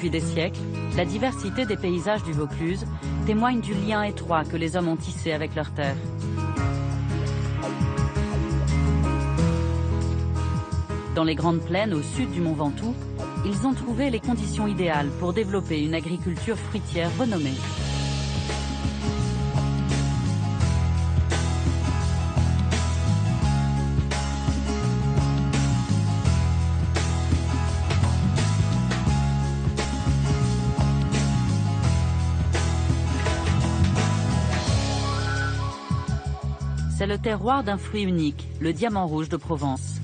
Depuis des siècles, la diversité des paysages du Vaucluse témoigne du lien étroit que les hommes ont tissé avec leur terre. Dans les grandes plaines au sud du Mont Ventoux, ils ont trouvé les conditions idéales pour développer une agriculture fruitière renommée. C'est le terroir d'un fruit unique, le diamant rouge de Provence.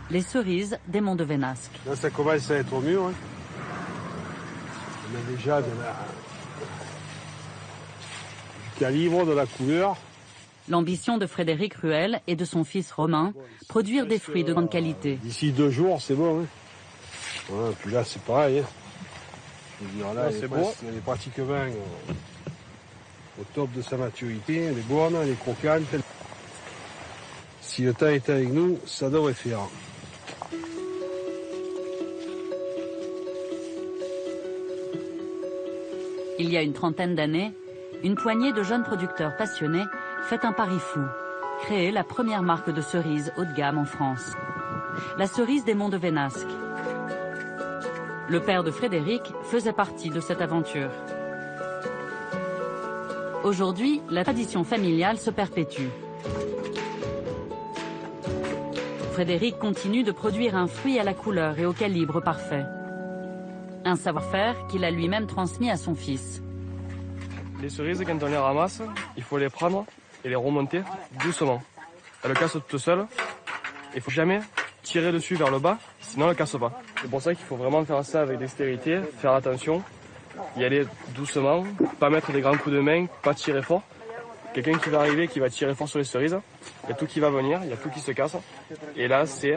Les cerises des monts de Vénasque. Là, ça commence à être au mûr. Hein. On a déjà du calibre, de la couleur. L'ambition de Frédéric Ruel et de son fils Romain, produire des fruits de grande qualité. D'ici 2 jours, c'est bon. Hein. Ouais, puis là, c'est pareil. Hein. Je veux dire, là, elle est pratiquement au top de sa maturité. Elle est bonne, elle est croquante. Si le temps est avec nous, ça devrait faire. Il y a une trentaine d'années, une poignée de jeunes producteurs passionnés fait un pari fou, créer la première marque de cerises haut de gamme en France. La cerise des monts de Vénasque. Le père de Frédéric faisait partie de cette aventure. Aujourd'hui, la tradition familiale se perpétue. Frédéric continue de produire un fruit à la couleur et au calibre parfait. Un savoir-faire qu'il a lui-même transmis à son fils. Les cerises, quand on les ramasse, il faut les prendre et les remonter doucement. Elles cassent toutes seules. Il ne faut jamais tirer dessus vers le bas, sinon elles ne cassent pas. C'est pour ça qu'il faut vraiment faire ça avec dextérité, faire attention, y aller doucement, pas mettre des grands coups de main, pas tirer fort. Quelqu'un qui va arriver, qui va tirer fort sur les cerises, il y a tout qui va venir, il y a tout qui se casse. Et là, c'est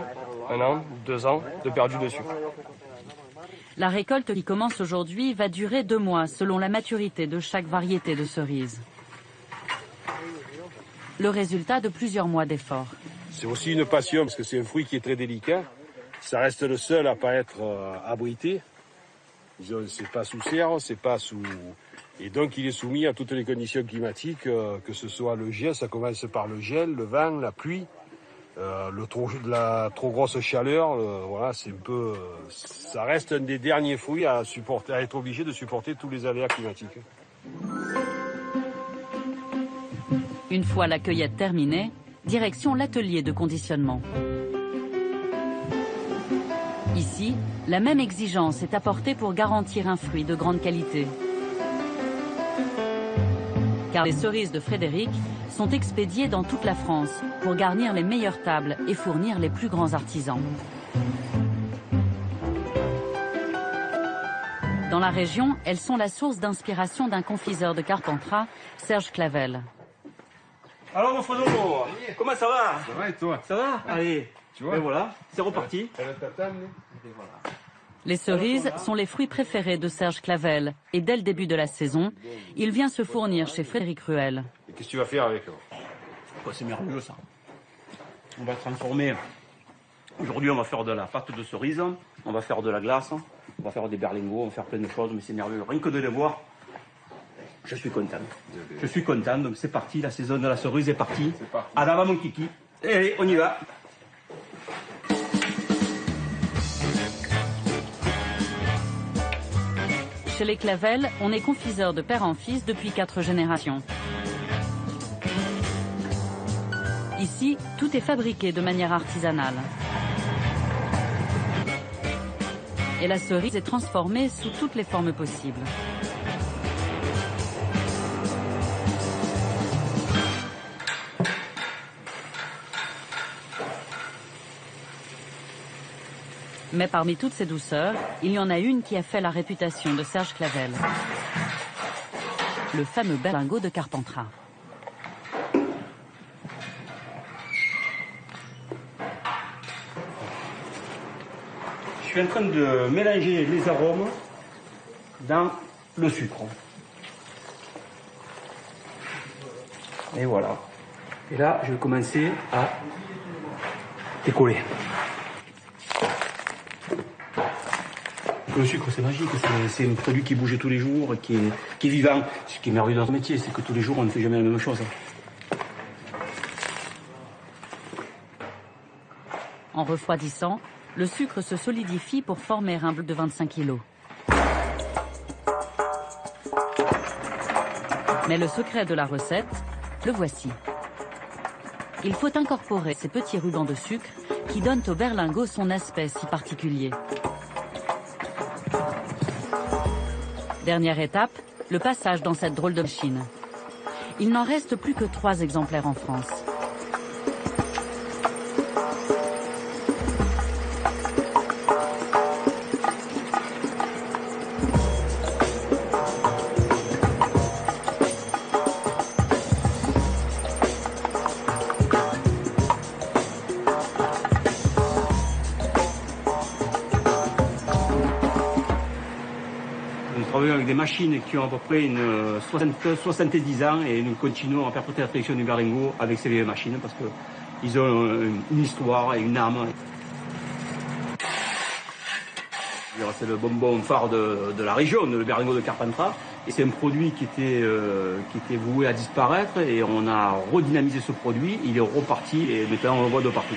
1 an, 2 ans de perdu dessus. La récolte qui commence aujourd'hui va durer 2 mois selon la maturité de chaque variété de cerises. Le résultat de plusieurs mois d'efforts. C'est aussi une passion parce que c'est un fruit qui est très délicat. Ça reste le seul à pas être abrité. C'est pas sous serre, c'est pas sous... Et donc il est soumis à toutes les conditions climatiques, que ce soit le gel, ça commence par le gel, le vent, la pluie, la trop grosse chaleur. Voilà, c'est un peu... ça reste un des derniers fruits à être obligé de supporter tous les aléas climatiques. Une fois la cueillette terminée, direction l'atelier de conditionnement. Ici, la même exigence est apportée pour garantir un fruit de grande qualité. Car les cerises de Frédéric sont expédiées dans toute la France pour garnir les meilleures tables et fournir les plus grands artisans. Dans la région, elles sont la source d'inspiration d'un confiseur de Carpentras, Serge Clavel. Alors mon Fredo, comment ça va? Ça va et toi? Ça va? Allez, tu vois, et voilà, c'est reparti. Les cerises sont les fruits préférés de Serge Clavel et dès le début de la saison, il vient se fournir chez Frédéric Ruel. Et qu'est-ce que tu vas faire avec? Oh, c'est merveilleux ça. On va transformer. Aujourd'hui on va faire de la pâte de cerise, on va faire de la glace, on va faire des berlingots, on va faire plein de choses, mais c'est merveilleux. Rien que de les voir, je suis content. Je suis content, donc c'est parti, la saison de la cerise est partie. À l'avant mon kiki. Et allez, on y va. Chez les Clavel, on est confiseur de père en fils depuis 4 générations. Ici, tout est fabriqué de manière artisanale. Et la cerise est transformée sous toutes les formes possibles. Mais parmi toutes ces douceurs, il y en a une qui a fait la réputation de Serge Clavel. Le fameux berlingot de Carpentras. Je suis en train de mélanger les arômes dans le sucre. Et voilà. Et là, je vais commencer à décoller. que le sucre, c'est magique. C'est un produit qui bouge tous les jours, qui est vivant. Ce qui est merveilleux dans ce métier, c'est que tous les jours, on ne fait jamais la même chose. En refroidissant, le sucre se solidifie pour former un bloc de 25 kg. Mais le secret de la recette, le voici. Il faut incorporer ces petits rubans de sucre qui donnent au berlingot son aspect si particulier. Dernière étape, le passage dans cette drôle de machine. Il n'en reste plus que 3 exemplaires en France. Nous travaillons avec des machines qui ont à peu près une 70 ans et nous continuons à perpétuer la tradition du berlingot avec ces vieilles machines parce qu'ils ont une histoire et une âme. C'est le bonbon phare de la région, le berlingot de Carpentras. Et c'est un produit qui était voué à disparaître et on a redynamisé ce produit. Il est reparti et maintenant on le voit de partout.